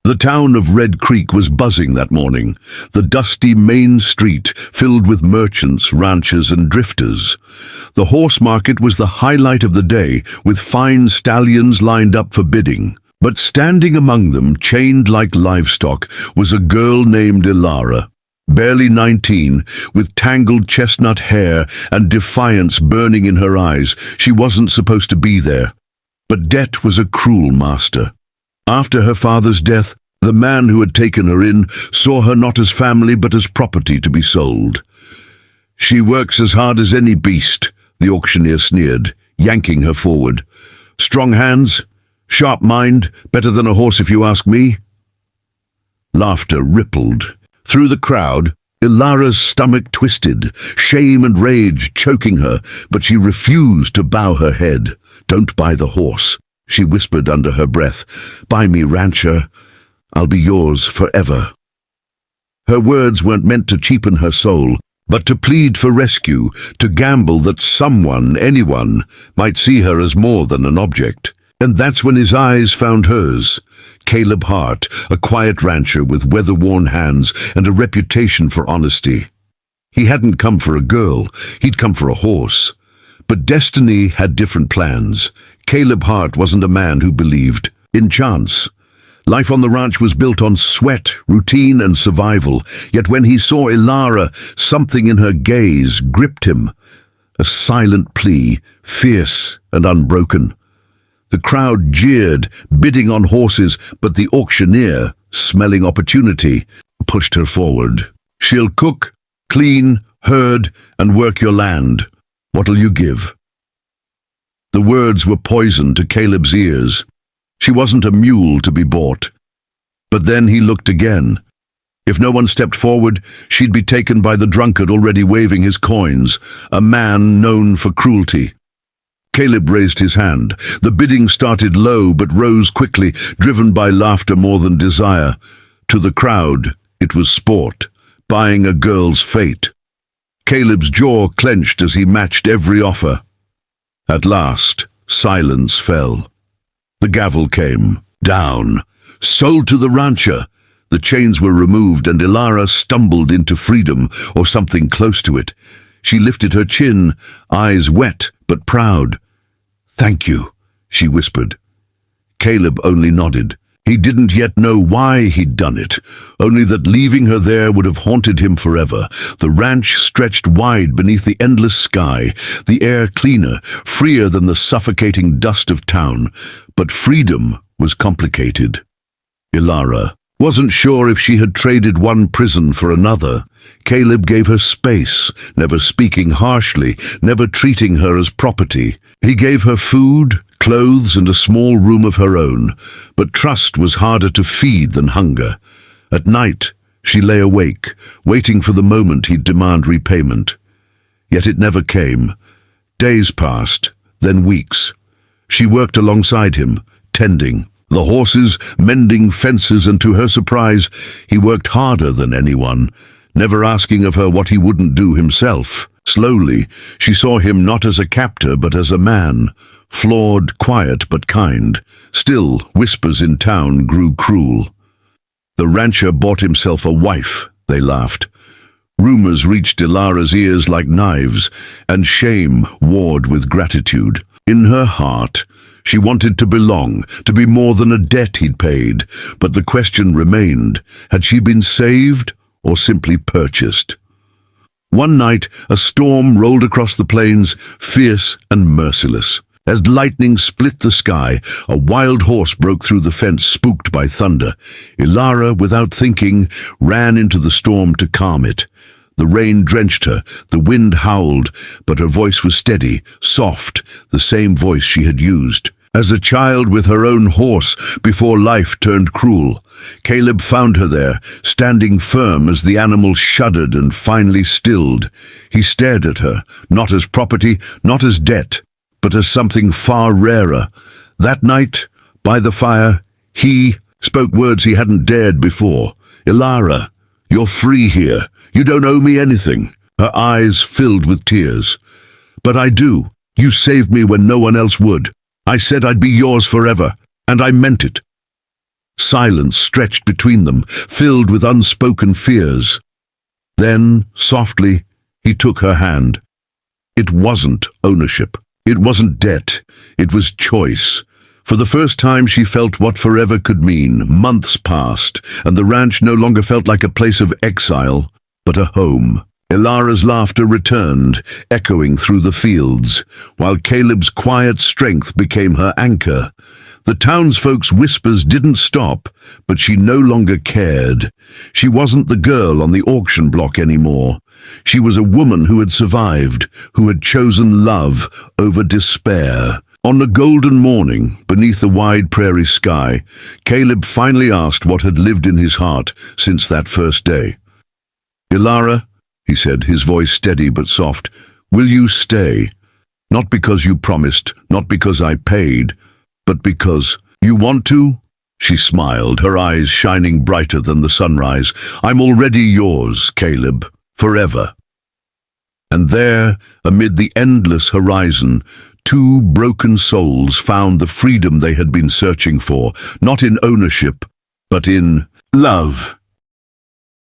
The town of Red Creek was buzzing that morning, the dusty main street filled with merchants, ranchers, and drifters. The horse market was the highlight of the day, with fine stallions lined up for bidding. But standing among them, chained like livestock, was a girl named Ilara. Barely 19, with tangled chestnut hair and defiance burning in her eyes. She wasn't supposed to be there. But debt was a cruel master. After her father's death, the man who had taken her in saw her not as family but as property to be sold. "She works as hard as any beast," the auctioneer sneered, yanking her forward. "Strong hands, sharp mind, better than a horse if you ask me." Laughter rippled. Through the crowd, Ilara's stomach twisted, shame and rage choking her, but she refused to bow her head. "Don't buy the horse," she whispered under her breath. "Buy me, rancher. I'll be yours forever." Her words weren't meant to cheapen her soul, but to plead for rescue, to gamble that someone, anyone, might see her as more than an object. And that's when his eyes found hers. Caleb Hart, a quiet rancher with weather-worn hands and a reputation for honesty. He hadn't come for a girl, he'd come for a horse. But destiny had different plans. Caleb Hart wasn't a man who believed in chance. Life on the ranch was built on sweat, routine, and survival. Yet when he saw Ilara, something in her gaze gripped him. A silent plea, fierce and unbroken. The crowd jeered, bidding on horses, but the auctioneer, smelling opportunity, pushed her forward. "She'll cook, clean, herd, and work your land. What'll you give?" The words were poison to Caleb's ears. She wasn't a mule to be bought. But then he looked again. If no one stepped forward, she'd be taken by the drunkard already waving his coins, a man known for cruelty. Caleb raised his hand. The bidding started low but rose quickly, driven by laughter more than desire. To the crowd, it was sport, buying a girl's fate. Caleb's jaw clenched as he matched every offer. At last, silence fell. The gavel came. Down. Sold to the rancher. The chains were removed and Ilara stumbled into freedom, or something close to it. She lifted her chin, eyes wet but proud. "Thank you," she whispered. Caleb only nodded. He didn't yet know why he'd done it, only that leaving her there would have haunted him forever. The ranch stretched wide beneath the endless sky, the air cleaner, freer than the suffocating dust of town. But freedom was complicated. Ilara wasn't sure if she had traded one prison for another. Caleb gave her space, never speaking harshly, never treating her as property. He gave her food, clothes, and a small room of her own, but trust was harder to feed than hunger. At night, she lay awake, waiting for the moment he'd demand repayment. Yet it never came. Days passed, then weeks. She worked alongside him, tending the horses, mending fences, and to her surprise, he worked harder than anyone, never asking of her what he wouldn't do himself. Slowly, she saw him not as a captor but as a man, flawed, quiet but kind. Still, whispers in town grew cruel. The rancher bought himself a wife, they laughed. Rumors reached Ilara's ears like knives, and shame warred with gratitude. In her heart, she wanted to belong, to be more than a debt he'd paid, but the question remained, had she been saved or simply purchased? One night, a storm rolled across the plains, fierce and merciless. As lightning split the sky, a wild horse broke through the fence, spooked by thunder. Ilara, without thinking, ran into the storm to calm it. The rain drenched her, the wind howled, but her voice was steady, soft, the same voice she had used as a child with her own horse before life turned cruel. Caleb found her there, standing firm as the animal shuddered and finally stilled. He stared at her, not as property, not as debt, but as something far rarer. That night, by the fire, he spoke words he hadn't dared before. "Ilara, you're free here. You don't owe me anything." Her eyes filled with tears. "But I do. You saved me when no one else would. I said I'd be yours forever, and I meant it." Silence stretched between them, filled with unspoken fears. Then, softly, he took her hand. It wasn't ownership. It wasn't debt. It was choice. For the first time she felt what forever could mean. Months passed, and the ranch no longer felt like a place of exile, but a home. Ilara's laughter returned, echoing through the fields, while Caleb's quiet strength became her anchor. The townsfolk's whispers didn't stop, but she no longer cared. She wasn't the girl on the auction block anymore. She was a woman who had survived, who had chosen love over despair. On a golden morning, beneath the wide prairie sky, Caleb finally asked what had lived in his heart since that first day. "Ilara," he said, his voice steady but soft, "will you stay? Not because you promised, not because I paid, but because you want to?" She smiled, her eyes shining brighter than the sunrise. "I'm already yours, Caleb, forever." And there, amid the endless horizon, two broken souls found the freedom they had been searching for, not in ownership, but in love.